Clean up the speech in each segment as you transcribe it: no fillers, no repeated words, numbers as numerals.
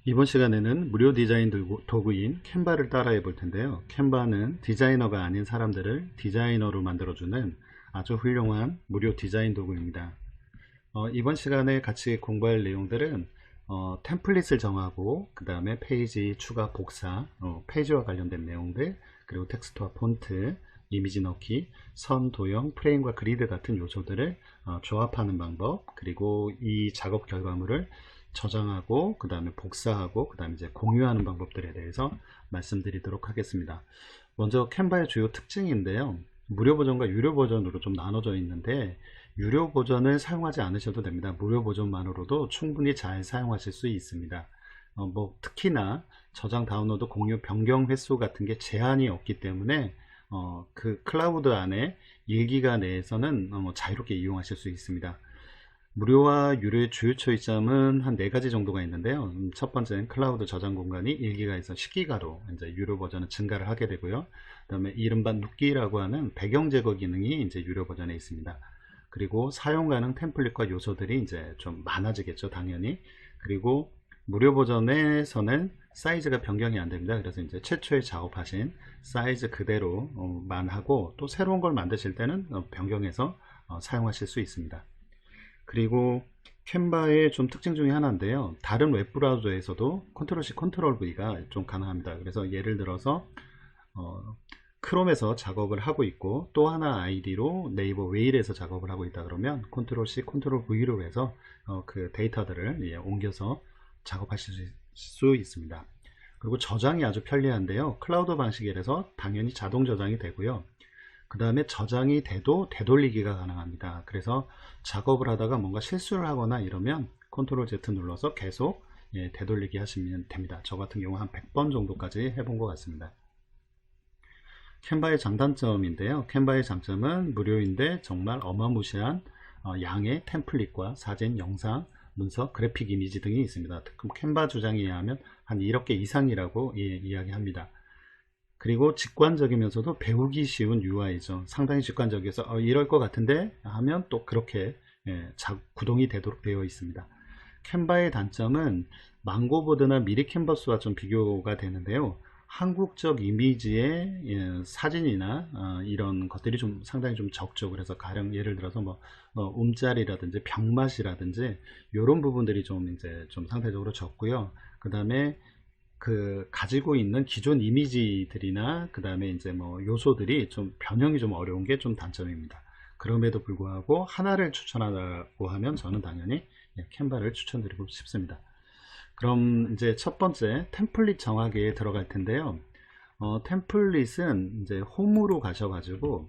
이번 시간에는 무료 디자인 도구인 캔바를 따라해 볼 텐데요. 캔바는 디자이너가 아닌 사람들을 디자이너로 만들어주는 아주 훌륭한 무료 디자인 도구입니다. 이번 시간에 같이 공부할 내용들은 템플릿을 정하고 그 다음에 페이지 추가 복사, 페이지와 관련된 내용들, 그리고 텍스트와 폰트, 이미지 넣기, 선, 도형, 프레임과 그리드 같은 요소들을 조합하는 방법, 그리고 이 작업 결과물을 저장하고 그 다음에 복사하고 그 다음에 이제 공유하는 방법들에 대해서 말씀드리도록 하겠습니다. 먼저 캔바의 주요 특징인데요. 무료 버전과 유료 버전으로 좀 나눠져 있는데, 유료 버전을 사용하지 않으셔도 됩니다. 무료 버전만으로도 충분히 잘 사용하실 수 있습니다. 특히나 저장, 다운로드, 공유, 변경 횟수 같은 게 제한이 없기 때문에 그 클라우드 안에 1기가 내에서는 자유롭게 이용하실 수 있습니다. 무료와 유료의 주요 차이점은 한 4가지 정도가 있는데요. 첫 번째는 클라우드 저장 공간이 1기가에서 10기가로 이제 유료 버전은 증가를 하게 되고요. 그 다음에 이른바 눕기라고 하는 배경 제거 기능이 이제 유료 버전에 있습니다. 그리고 사용 가능 템플릿과 요소들이 이제 좀 많아지겠죠, 당연히. 그리고 무료 버전에서는 사이즈가 변경이 안 됩니다. 그래서 이제 최초에 작업하신 사이즈 그대로만 하고, 또 새로운 걸 만드실 때는 변경해서 사용하실 수 있습니다. 그리고 캔바의 좀 특징 중에 하나인데요. 다른 웹브라우저에서도 컨트롤 C, 컨트롤 V가 좀 가능합니다. 그래서 예를 들어서 크롬에서 작업을 하고 있고 또 하나 아이디로 네이버 웨일에서 작업을 하고 있다 그러면 컨트롤 C, 컨트롤 V로 해서 그 데이터들을 옮겨서 작업하실 수 있습니다. 그리고 저장이 아주 편리한데요. 클라우드 방식이라서 당연히 자동 저장이 되고요. 그 다음에 저장이 돼도 되돌리기가 가능합니다. 그래서 작업을 하다가 뭔가 실수를 하거나 이러면 컨트롤 Z 눌러서 계속 되돌리기 하시면 됩니다. 저 같은 경우 한 100번 정도까지 해본 것 같습니다. 캔바의 장단점인데요. 캔바의 장점은 무료인데 정말 어마무시한 양의 템플릿과 사진, 영상, 문서, 그래픽, 이미지 등이 있습니다. 특히 캔바 주장에 의하면 한 1억 개 이상이라고 이야기합니다. 그리고 직관적이면서도 배우기 쉬운 UI죠. 상당히 직관적이어서 이럴 것 같은데 하면 또 그렇게 구동이 되도록 되어 있습니다. 캔바의 단점은 망고보드나 미리 캔버스와 좀 비교가 되는데요. 한국적 이미지의 사진이나 이런 것들이 좀 상당히 좀 적죠. 그래서 가령 예를 들어서 움짤이라든지 병맛이라든지 이런 부분들이 좀 이제 좀 상대적으로 적고요. 그 다음에 그 가지고 있는 기존 이미지들이나 그 다음에 이제 요소들이 좀 변형이 좀 어려운 게 좀 단점입니다. 그럼에도 불구하고 하나를 추천하라고 하면 저는 당연히 캔바를 추천드리고 싶습니다. 그럼 이제 첫 번째 템플릿 정하기에 들어갈 텐데요. 템플릿은 이제 홈으로 가셔가지고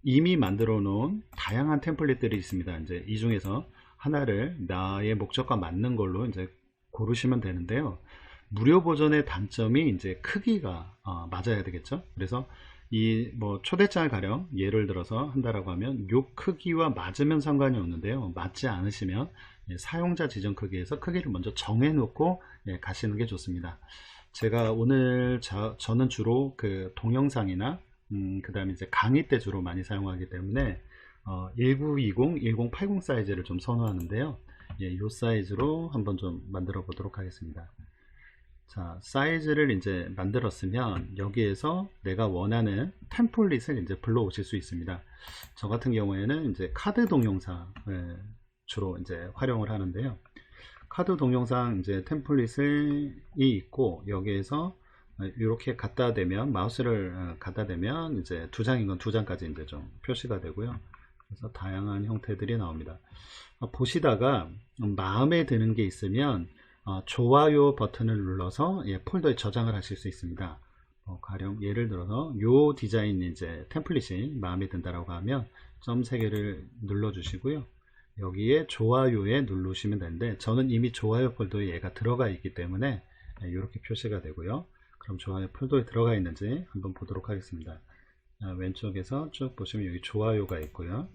이미 만들어 놓은 다양한 템플릿들이 있습니다. 이제 이 중에서 하나를 나의 목적과 맞는 걸로 이제 고르시면 되는데요. 무료 버전의 단점이 이제 크기가 맞아야 되겠죠. 그래서 이 초대장을 가령 예를 들어서 한다라고 하면 요 크기와 맞으면 상관이 없는데요. 맞지 않으시면 사용자 지정 크기에서 크기를 먼저 정해 놓고 가시는 게 좋습니다. 제가 오늘 저는 주로 그 동영상이나 그 다음에 이제 강의 때 주로 많이 사용하기 때문에 1920, 1080 사이즈를 좀 선호하는데요. 이 사이즈로 한번 좀 만들어 보도록 하겠습니다. 자, 사이즈를 이제 만들었으면 여기에서 내가 원하는 템플릿을 이제 불러오실 수 있습니다. 저 같은 경우에는 이제 카드 동영상을 주로 이제 활용을 하는데요. 카드 동영상 이제 템플릿이 있고 여기에서 이렇게 갖다 대면 마우스를 갖다 대면 이제 2장인 건 2장까지 이제 좀 표시가 되고요. 그래서 다양한 형태들이 나옵니다. 보시다가 마음에 드는 게 있으면 좋아요 버튼을 눌러서 폴더에 저장을 하실 수 있습니다. 가령 예를 들어서 요 디자인 이제 템플릿이 마음에 든다라고 하면 점 3개를 눌러 주시고요. 여기에 좋아요에 누르시면 되는데 저는 이미 좋아요 폴더에 얘가 들어가 있기 때문에 이렇게 표시가 되고요. 그럼 좋아요 폴더에 들어가 있는지 한번 보도록 하겠습니다. 왼쪽에서 쭉 보시면 여기 좋아요가 있고요.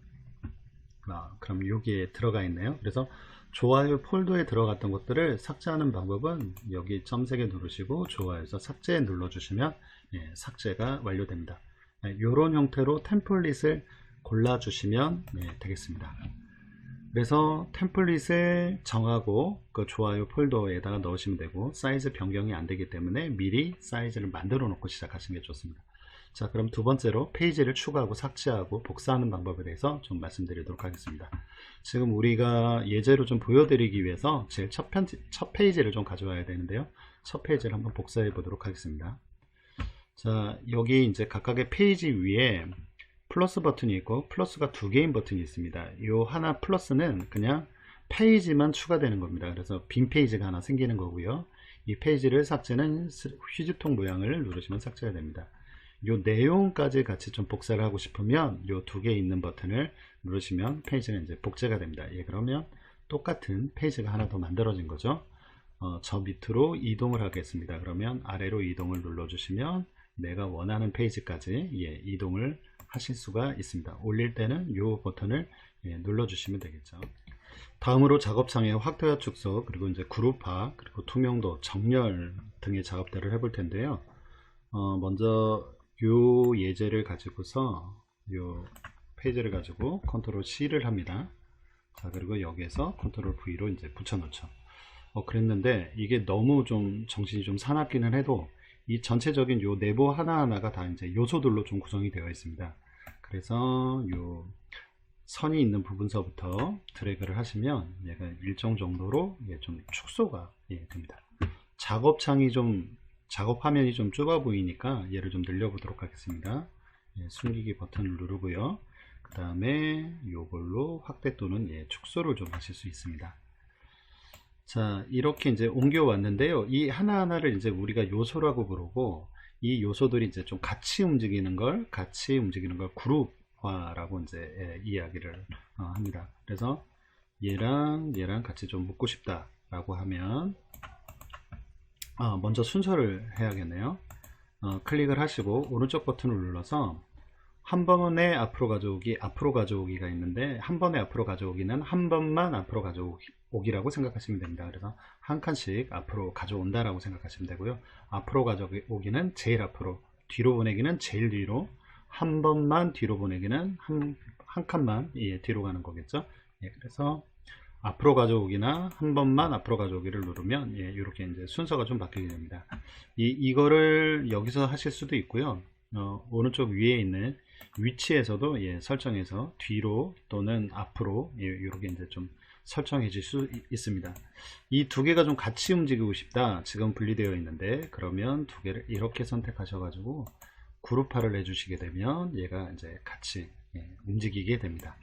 그럼 여기에 들어가 있네요. 그래서 좋아요 폴더에 들어갔던 것들을 삭제하는 방법은 여기 점 3개 누르시고 좋아요에서 삭제 눌러주시면 삭제가 완료됩니다. 이런 형태로 템플릿을 골라주시면 되겠습니다. 그래서 템플릿을 정하고 그 좋아요 폴더에다가 넣으시면 되고, 사이즈 변경이 안 되기 때문에 미리 사이즈를 만들어 놓고 시작하시는 게 좋습니다. 자, 그럼 두 번째로 페이지를 추가하고 삭제하고 복사하는 방법에 대해서 좀 말씀드리도록 하겠습니다. 지금 우리가 예제로 좀 보여드리기 위해서 제일 첫 페이지를 좀 가져와야 되는데요. 첫 페이지를 한번 복사해 보도록 하겠습니다. 자, 여기 이제 각각의 페이지 위에 플러스 버튼이 있고 플러스가 두 개인 버튼이 있습니다. 요 하나 플러스는 그냥 페이지만 추가되는 겁니다. 그래서 빈 페이지가 하나 생기는 거고요. 이 페이지를 삭제는 휴지통 모양을 누르시면 삭제가 됩니다. 요 내용까지 같이 좀 복사를 하고 싶으면 요 두 개 있는 버튼을 누르시면 페이지가 이제 복제가 됩니다. 예, 그러면 똑같은 페이지가 하나 더 만들어진 거죠. 저 밑으로 이동을 하겠습니다. 그러면 아래로 이동을 눌러주시면 내가 원하는 페이지까지 이동을 하실 수가 있습니다. 올릴 때는 이 버튼을 눌러주시면 되겠죠. 다음으로 작업창의 확대와 축소, 그리고 이제 그룹화, 그리고 투명도, 정렬 등의 작업들을 해볼 텐데요. 먼저 요 예제를 가지고서 요 페이지를 가지고 컨트롤 C를 합니다. 자, 그리고 여기에서 컨트롤 V로 이제 붙여놓죠. 그랬는데 이게 너무 좀 정신이 좀 사납기는 해도 이 전체적인 요 내부 하나하나가 다 이제 요소들로 좀 구성이 되어 있습니다. 그래서 요 선이 있는 부분서부터 드래그를 하시면 얘가 일정 정도로 좀 축소가 됩니다. 작업창이 좀 작업 화면이 좀 좁아 보이니까 얘를 좀 늘려 보도록 하겠습니다. 숨기기 버튼을 누르고요. 그 다음에 요걸로 확대 또는 축소를 좀 하실 수 있습니다. 자, 이렇게 이제 옮겨 왔는데요. 이 하나하나를 이제 우리가 요소라고 부르고, 이 요소들이 이제 좀 같이 움직이는 걸 그룹화라고 이제 이야기를 합니다. 그래서 얘랑 같이 좀 묶고 싶다라고 하면 먼저 순서를 해야겠네요. 클릭을 하시고 오른쪽 버튼을 눌러서 한 번에 앞으로 가져오기가 있는데, 한 번에 앞으로 가져오기는 한 번만 앞으로 가져오기라고 생각하시면 됩니다. 그래서 한 칸씩 앞으로 가져온다라고 생각하시면 되고요. 앞으로 가져오기는 제일 앞으로, 뒤로 보내기는 제일 뒤로, 한 번만 뒤로 보내기는 한 칸만 뒤로 가는 거겠죠. 그래서 앞으로 가져오기나 한 번만 앞으로 가져오기를 누르면 이렇게 이제 순서가 좀 바뀌게 됩니다. 이거를 여기서 하실 수도 있고요. 오른쪽 위에 있는 위치에서도 설정해서 뒤로 또는 앞으로 이렇게 이제 좀 설정해 줄 수 있습니다. 이 두 개가 좀 같이 움직이고 싶다, 지금 분리되어 있는데, 그러면 두 개를 이렇게 선택하셔 가지고 그룹화를 해 주시게 되면 얘가 이제 같이 움직이게 됩니다.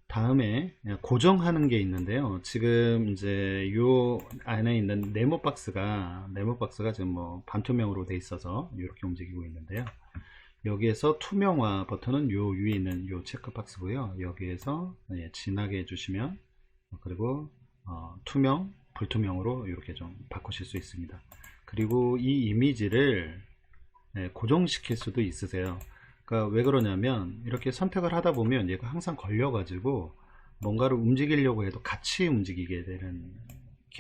다음에 고정하는 게 있는데요. 지금 이제 요 안에 있는 네모 박스가 지금 뭐 반투명으로 돼 있어서 이렇게 움직이고 있는데요. 여기에서 투명화 버튼은 요 위에 있는 요 체크 박스고요. 여기에서 진하게 해주시면, 그리고 투명, 불투명으로 이렇게 좀 바꾸실 수 있습니다. 그리고 이 이미지를 고정시킬 수도 있으세요. 그러니까 왜 그러냐면, 이렇게 선택을 하다 보면 얘가 항상 걸려 가지고 뭔가를 움직이려고 해도 같이 움직이게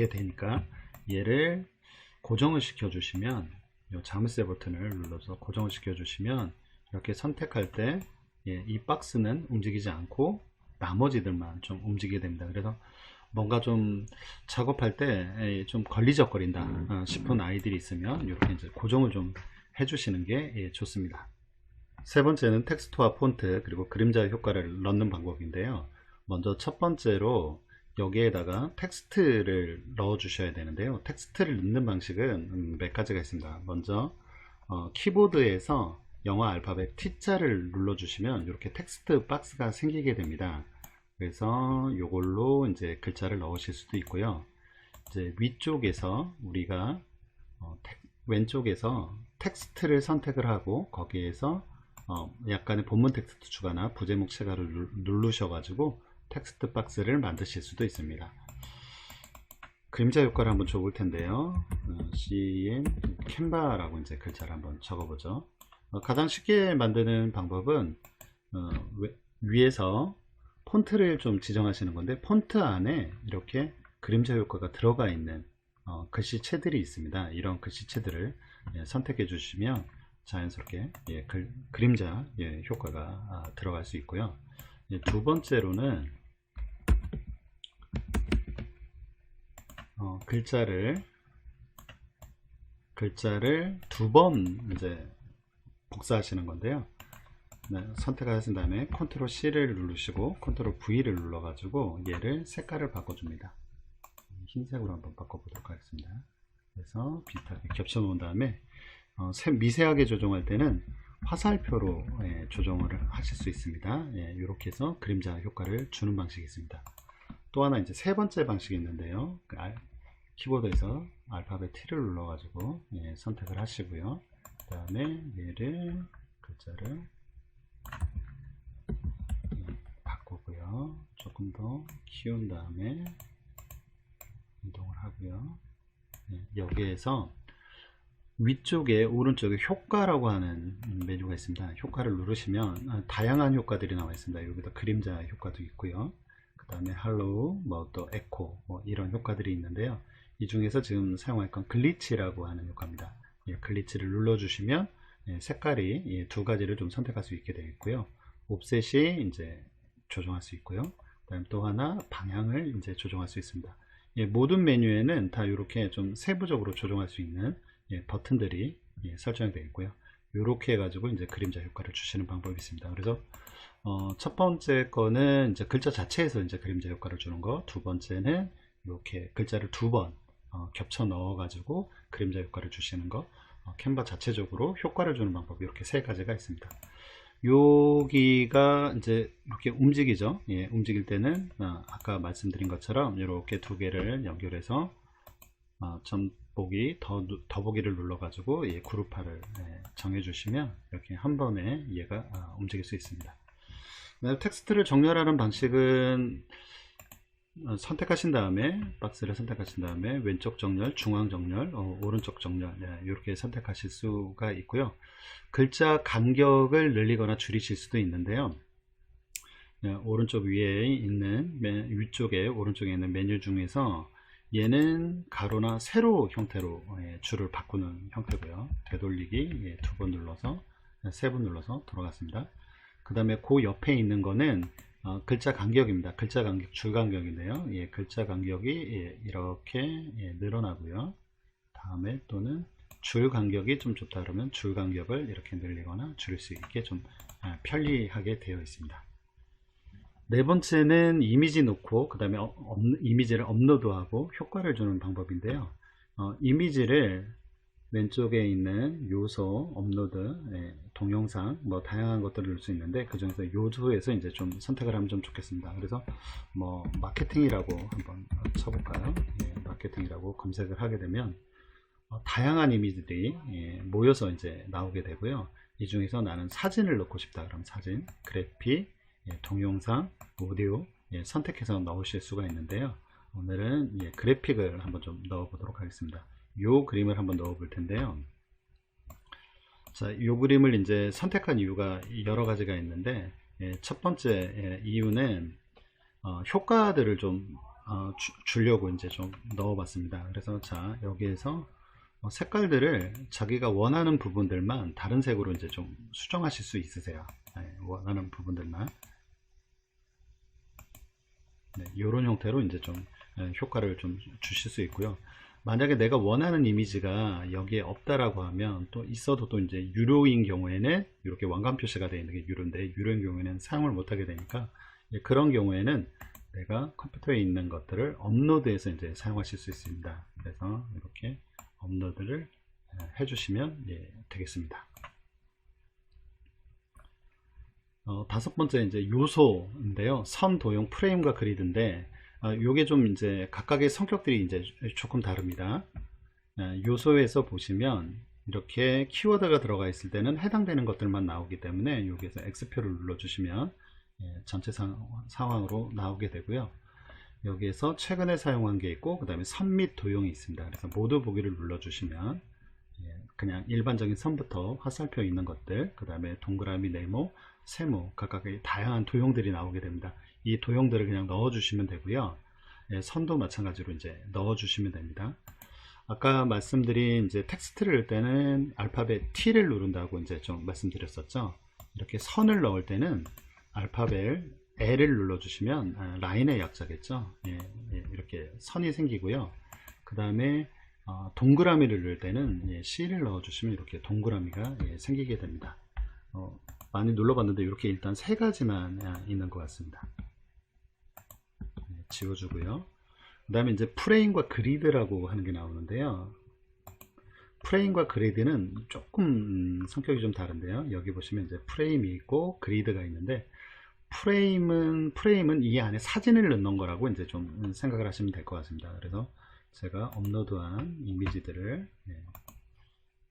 되니까, 얘를 고정을 시켜 주시면, 이 자물쇠 버튼을 눌러서 고정을 시켜 주시면 이렇게 선택할 때 이 박스는 움직이지 않고 나머지들만 좀 움직이게 됩니다. 그래서 뭔가 좀 작업할 때 좀 걸리적거린다 싶은 아이들이 있으면 이렇게 이제 고정을 좀 해주시는 게 좋습니다. 세 번째는 텍스트와 폰트, 그리고 그림자 효과를 넣는 방법인데요. 먼저 첫 번째로 여기에다가 텍스트를 넣어 주셔야 되는데요. 텍스트를 넣는 방식은 몇 가지가 있습니다. 먼저 키보드에서 영어 알파벳 T자를 눌러 주시면 이렇게 텍스트 박스가 생기게 됩니다. 그래서 이걸로 이제 글자를 넣으실 수도 있고요. 이제 위쪽에서 우리가 왼쪽에서 텍스트를 선택을 하고, 거기에서 약간의 본문 텍스트 추가나 부제목 체가를 누르셔가지고 텍스트 박스를 만드실 수도 있습니다. 그림자 효과를 한번 줘볼 텐데요. CM 캔바라고 이제 글자를 한번 적어보죠. 가장 쉽게 만드는 방법은 위에서 폰트를 좀 지정하시는 건데, 폰트 안에 이렇게 그림자 효과가 들어가 있는 글씨체들이 있습니다. 이런 글씨체들을 선택해 주시면 자연스럽게 그림자 효과가 들어갈 수 있고요. 두 번째로는 글자를 두 번 이제 복사하시는 건데요. 네, 선택하신 다음에 컨트롤 C를 누르시고 컨트롤 V를 눌러 가지고 얘를 색깔을 바꿔줍니다. 흰색으로 한번 바꿔보도록 하겠습니다. 그래서 비슷하게 겹쳐 놓은 다음에 미세하게 조정할 때는 화살표로 조정을 하실 수 있습니다. 이렇게 해서 그림자 효과를 주는 방식이 있습니다. 또 하나 이제 세 번째 방식이 있는데요. 키보드에서 알파벳 T를 눌러 가지고 선택을 하시고요. 그 다음에 얘를 글자를 바꾸고요. 조금 더 키운 다음에 이동을 하고요. 여기에서 위쪽에 오른쪽에 효과라고 하는 메뉴가 있습니다. 효과를 누르시면 다양한 효과들이 나와 있습니다. 여기다 그림자 효과도 있고요. 그 다음에 할로우, 뭐 또 에코, 뭐 이런 효과들이 있는데요. 이 중에서 지금 사용할 건 글리치라고 하는 효과입니다. 글리치를 눌러주시면 색깔이 두 가지를 좀 선택할 수 있게 되어 있고요. 옵셋이 이제 조정할 수 있고요. 그다음 또 하나 방향을 이제 조정할 수 있습니다. 모든 메뉴에는 다 이렇게 좀 세부적으로 조정할 수 있는 버튼들이 설정이 되어 있고요. 이렇게 해가지고 이제 그림자 효과를 주시는 방법이 있습니다. 그래서 첫 번째 거는 이제 글자 자체에서 이제 그림자 효과를 주는 거, 두 번째는 이렇게 글자를 두 번 겹쳐 넣어 가지고 그림자 효과를 주시는 거, 캔바 자체적으로 효과를 주는 방법이 이렇게 세 가지가 있습니다. 여기가 이제 이렇게 움직이죠. 움직일 때는 아까 말씀드린 것처럼 이렇게 두 개를 연결해서 전보기 더보기를 눌러 가지고 그룹화를 정해 주시면 이렇게 한 번에 얘가 움직일 수 있습니다. 텍스트를 정렬하는 방식은 선택하신 다음에 박스를 선택하신 다음에 왼쪽 정렬, 중앙 정렬, 오른쪽 정렬 이렇게 선택하실 수가 있고요. 글자 간격을 늘리거나 줄이실 수도 있는데요. 오른쪽 위에 있는 위쪽에 오른쪽에 있는 메뉴 중에서 얘는 가로나 세로 형태로 줄을 바꾸는 형태고요. 되돌리기 두 번 눌러서 세 번 눌러서 돌아갔습니다. 그 다음에 그 옆에 있는 거는 글자 간격입니다. 글자 간격, 줄 간격인데요. 글자 간격이 이렇게 늘어나고요. 다음에 또는 줄 간격이 좀 좋다 그러면 줄 간격을 이렇게 늘리거나 줄일 수 있게 좀 편리하게 되어 있습니다. 네 번째는 이미지 놓고 그 다음에 이미지를 업로드하고 효과를 주는 방법인데요. 이미지를 왼쪽에 있는 요소, 업로드, 동영상, 뭐 다양한 것들을 넣을 수 있는데 그 중에서 요소에서 이제 좀 선택을 하면 좀 좋겠습니다. 그래서 뭐 마케팅이라고 한번 쳐볼까요? 마케팅이라고 검색을 하게 되면 다양한 이미지들이 모여서 이제 나오게 되고요. 이 중에서 나는 사진을 넣고 싶다 그럼 사진, 그래픽, 동영상, 오디오 선택해서 넣으실 수가 있는데요. 오늘은 그래픽을 한번 좀 넣어 보도록 하겠습니다. 요 그림을 한번 넣어 볼 텐데요. 자, 요 그림을 이제 선택한 이유가 여러 가지가 있는데 첫 번째 이유는 효과들을 좀 주려고 이제 좀 넣어 봤습니다. 그래서 자, 여기에서 색깔들을 자기가 원하는 부분들만 다른 색으로 이제 좀 수정하실 수 있으세요. 원하는 부분들만 이런 형태로 이제 좀 효과를 좀 주실 수 있고요. 만약에 내가 원하는 이미지가 여기에 없다라고 하면 또 있어도 또 이제 유료인 경우에는 이렇게 왕관 표시가 되어 있는 게 유료인데 유료인 경우에는 사용을 못하게 되니까 그런 경우에는 내가 컴퓨터에 있는 것들을 업로드해서 이제 사용하실 수 있습니다. 그래서 이렇게 업로드를 해주시면 되겠습니다. 다섯 번째 이제 요소인데요. 선, 도형, 프레임과 그리드인데 요게 좀 이제 각각의 성격들이 이제 조금 다릅니다. 요소에서 보시면 이렇게 키워드가 들어가 있을 때는 해당되는 것들만 나오기 때문에 여기에서 X표를 눌러 주시면 전체 상황으로 나오게 되고요. 여기에서 최근에 사용한 게 있고 그 다음에 선 및 도형이 있습니다. 그래서 모두 보기를 눌러 주시면 그냥 일반적인 선부터 화살표 있는 것들, 그 다음에 동그라미, 네모, 세모 각각의 다양한 도형들이 나오게 됩니다. 이 도형들을 그냥 넣어 주시면 되고요. 선도 마찬가지로 이제 넣어 주시면 됩니다. 아까 말씀드린 이제 텍스트를 넣을 때는 알파벳 T를 누른다고 이제 좀 말씀드렸었죠. 이렇게 선을 넣을 때는 알파벳 L을 눌러주시면 라인의 약자겠죠. 이렇게 선이 생기고요. 그 다음에 동그라미를 넣을 때는 C를 넣어주시면 이렇게 동그라미가 생기게 됩니다. 많이 눌러봤는데 이렇게 일단 세 가지만 있는 것 같습니다. 지워주고요. 그 다음에 이제 프레임과 그리드라고 하는 게 나오는데요. 프레임과 그리드는 조금 성격이 좀 다른데요. 여기 보시면 이제 프레임이 있고 그리드가 있는데, 프레임은 이 안에 사진을 넣는 거라고 이제 좀 생각을 하시면 될 것 같습니다. 그래서 제가 업로드한 이미지들을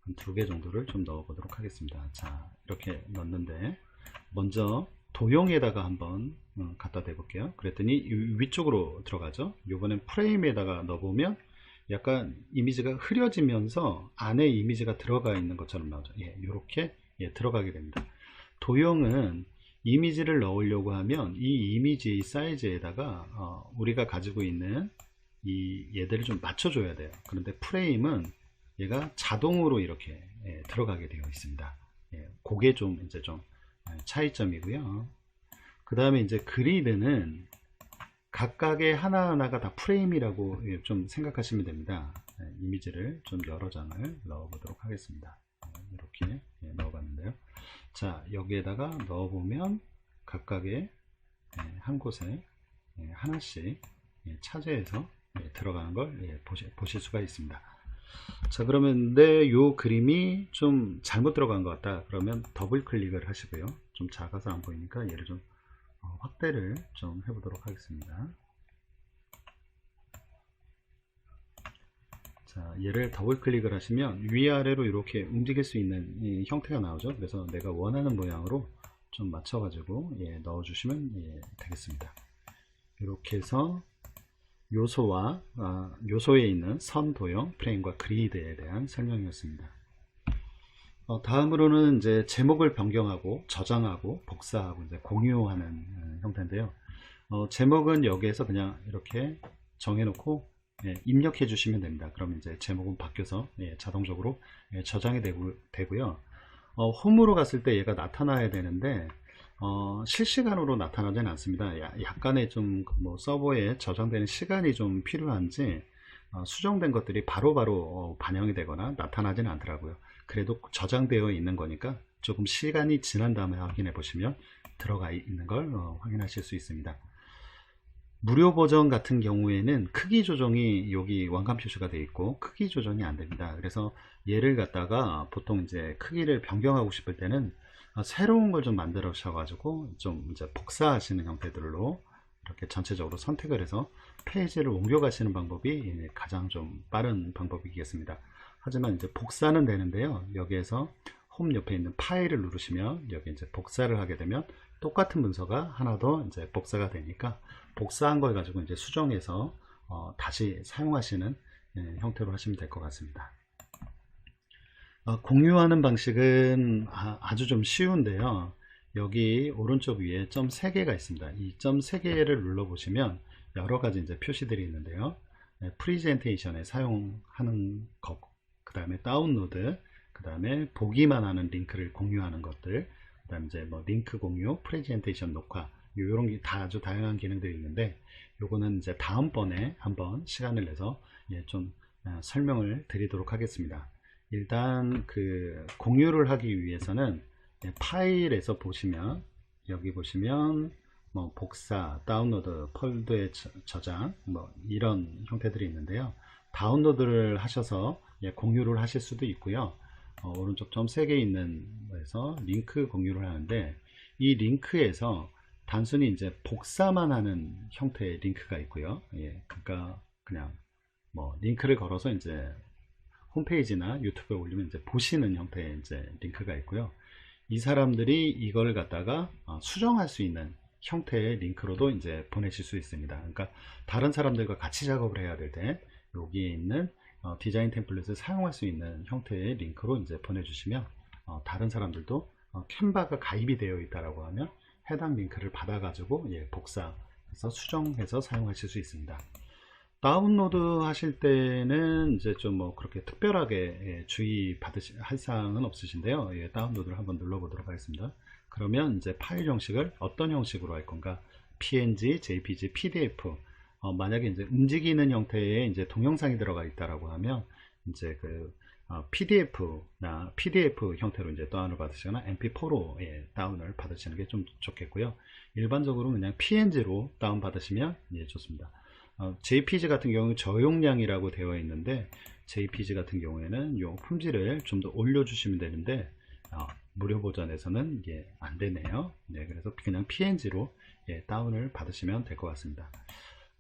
한 2개 정도를 좀 넣어 보도록 하겠습니다. 자, 이렇게 넣는데 먼저 도형에다가 한번 갖다 대 볼게요. 그랬더니 위쪽으로 들어가죠. 요번엔 프레임에다가 넣어보면 약간 이미지가 흐려지면서 안에 이미지가 들어가 있는 것처럼 나오죠. 이렇게 들어가게 됩니다. 도형은 이미지를 넣으려고 하면 이 이미지 사이즈에다가 우리가 가지고 있는 얘들을 좀 맞춰줘야 돼요. 그런데 프레임은 얘가 자동으로 이렇게 들어가게 되어 있습니다. 그게 좀 이제 좀 차이점이고요. 그 다음에 이제 그리드는 각각의 하나하나가 다 프레임이라고 좀 생각하시면 됩니다. 이미지를 좀 여러 장을 넣어 보도록 하겠습니다. 이렇게 넣어 봤는데요. 자, 여기에다가 넣어 보면 각각의 한 곳에 하나씩 차지해서 들어가는 걸 보실 수가 있습니다. 자, 그러면 내 요 그림이 좀 잘못 들어간 것 같다 그러면 더블 클릭을 하시고요. 좀 작아서 안 보이니까 얘를 좀 확대를 좀 해보도록 하겠습니다. 자, 얘를 더블 클릭을 하시면 위아래로 이렇게 움직일 수 있는 이 형태가 나오죠. 그래서 내가 원하는 모양으로 좀 맞춰 가지고 넣어 주시면 되겠습니다. 이렇게 해서 요소에 있는 선, 도형, 프레임과 그리드에 대한 설명이었습니다. 다음으로는 이제 제목을 변경하고 저장하고 복사하고 이제 공유하는 형태인데요. 제목은 여기에서 그냥 이렇게 정해놓고 입력해 주시면 됩니다. 그럼 이제 제목은 바뀌어서 자동적으로 저장이 되고요. 홈으로 갔을 때 얘가 나타나야 되는데 실시간으로 나타나지는 않습니다. 약간의 좀 뭐 서버에 저장되는 시간이 좀 필요한지 수정된 것들이 바로바로 반영이 되거나 나타나지는 않더라고요. 그래도 저장되어 있는 거니까 조금 시간이 지난 다음에 확인해 보시면 들어가 있는 걸 확인하실 수 있습니다. 무료 버전 같은 경우에는 크기 조정이 여기 왕관 표시가 되어 있고 크기 조정이 안 됩니다. 그래서 얘를 갖다가 보통 이제 크기를 변경하고 싶을 때는 새로운 걸 좀 만들어셔 가지고 좀 이제 복사하시는 형태들로 이렇게 전체적으로 선택을 해서 페이지를 옮겨 가시는 방법이 가장 좀 빠른 방법이겠습니다. 하지만 이제 복사는 되는데요. 여기에서 홈 옆에 있는 파일을 누르시면 여기 이제 복사를 하게 되면 똑같은 문서가 하나 더 이제 복사가 되니까 복사한 걸 가지고 이제 수정해서 다시 사용하시는 형태로 하시면 될 것 같습니다. 공유하는 방식은 아주 좀 쉬운데요. 여기 오른쪽 위에 점 3개가 있습니다. 이 점 3개를 눌러 보시면 여러 가지 이제 표시들이 있는데요. 프리젠테이션에 사용하는 것, 그 다음에 다운로드, 그 다음에 보기만 하는 링크를 공유하는 것들, 그 다음에 이제 뭐 링크 공유, 프레젠테이션 녹화, 이런 게 다 아주 다양한 기능들이 있는데, 요거는 이제 다음번에 한번 시간을 내서 좀 설명을 드리도록 하겠습니다. 일단 그 공유를 하기 위해서는 파일에서 보시면 여기 보시면 뭐 복사, 다운로드, 폴더에 저장 뭐 이런 형태들이 있는데요. 다운로드를 하셔서 공유를 하실 수도 있고요. 오른쪽 점 3개 있는 거에서 링크 공유를 하는데 이 링크에서 단순히 이제 복사만 하는 형태의 링크가 있고요. 그러니까 그냥 뭐 링크를 걸어서 이제 홈페이지나 유튜브에 올리면 이제 보시는 형태의 이제 링크가 있고요. 이 사람들이 이걸 갖다가 수정할 수 있는 형태의 링크로도 이제 보내실 수 있습니다. 그러니까 다른 사람들과 같이 작업을 해야 될 때 여기에 있는 디자인 템플릿을 사용할 수 있는 형태의 링크로 이제 보내주시면 다른 사람들도 캔바가 가입이 되어 있다라고 하면 해당 링크를 받아가지고 복사해서 수정해서 사용하실 수 있습니다. 다운로드 하실 때는 이제 좀 뭐 그렇게 특별하게 주의 할 사항은 없으신데요. 다운로드를 한번 눌러 보도록 하겠습니다. 그러면 이제 파일 형식을 어떤 형식으로 할 건가? PNG, JPG, PDF. 만약에 이제 움직이는 형태의 이제 동영상이 들어가 있다라고 하면 이제 그 PDF나 PDF 형태로 이제 다운을 받으시거나 MP4로 다운을 받으시는 게 좀 좋겠고요. 일반적으로 그냥 PNG로 다운 받으시면 좋습니다. JPG 같은 경우는 저용량이라고 되어 있는데 JPG 같은 경우에는 요 품질을 좀 더 올려주시면 되는데 무료 버전에서는 이게 안 되네요. 네, 그래서 그냥 PNG로 다운을 받으시면 될 것 같습니다.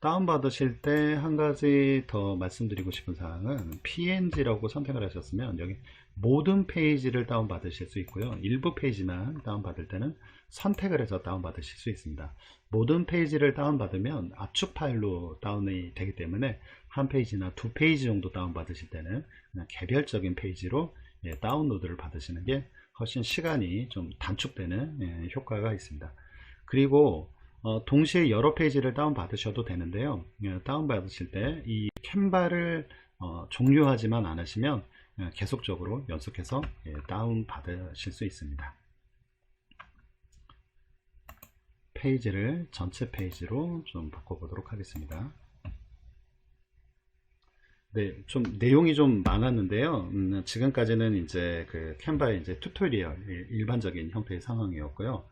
다운 받으실 때 한 가지 더 말씀드리고 싶은 사항은 PNG라고 선택을 하셨으면 여기 모든 페이지를 다운 받으실 수 있고요. 일부 페이지만 다운 받을 때는 선택을 해서 다운 받으실 수 있습니다. 모든 페이지를 다운 받으면 압축 파일로 다운이 되기 때문에 한 페이지나 두 페이지 정도 다운 받으실 때는 그냥 개별적인 페이지로 다운로드를 받으시는 게 훨씬 시간이 좀 단축되는 효과가 있습니다. 그리고 동시에 여러 페이지를 다운 받으셔도 되는데요. 다운 받으실 때 이 캔바를 종료하지만 않으시면 계속적으로 연속해서 다운 받으실 수 있습니다. 페이지를 전체 페이지로 좀 바꿔보도록 하겠습니다. 네, 좀 내용이 좀 많았는데요. 지금까지는 이제 그 캔바의 이제 튜토리얼 일반적인 형태의 상황이었고요.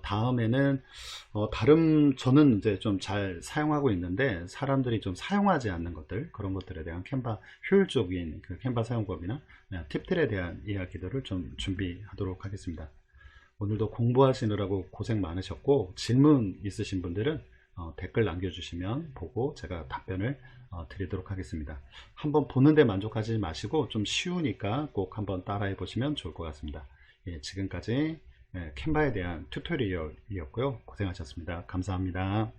다음에는 다른 저는 이제 좀 잘 사용하고 있는데 사람들이 좀 사용하지 않는 것들 그런 것들에 대한 캔바 효율적인 그 캔바 사용법이나 팁들에 대한 이야기들을 좀 준비하도록 하겠습니다. 오늘도 공부하시느라고 고생 많으셨고 질문 있으신 분들은 댓글 남겨주시면 보고 제가 답변을 드리도록 하겠습니다. 한번 보는데 만족하지 마시고 좀 쉬우니까 꼭 한번 따라해 보시면 좋을 것 같습니다. 지금까지 캔바에 대한 튜토리얼이었고요. 고생하셨습니다. 감사합니다.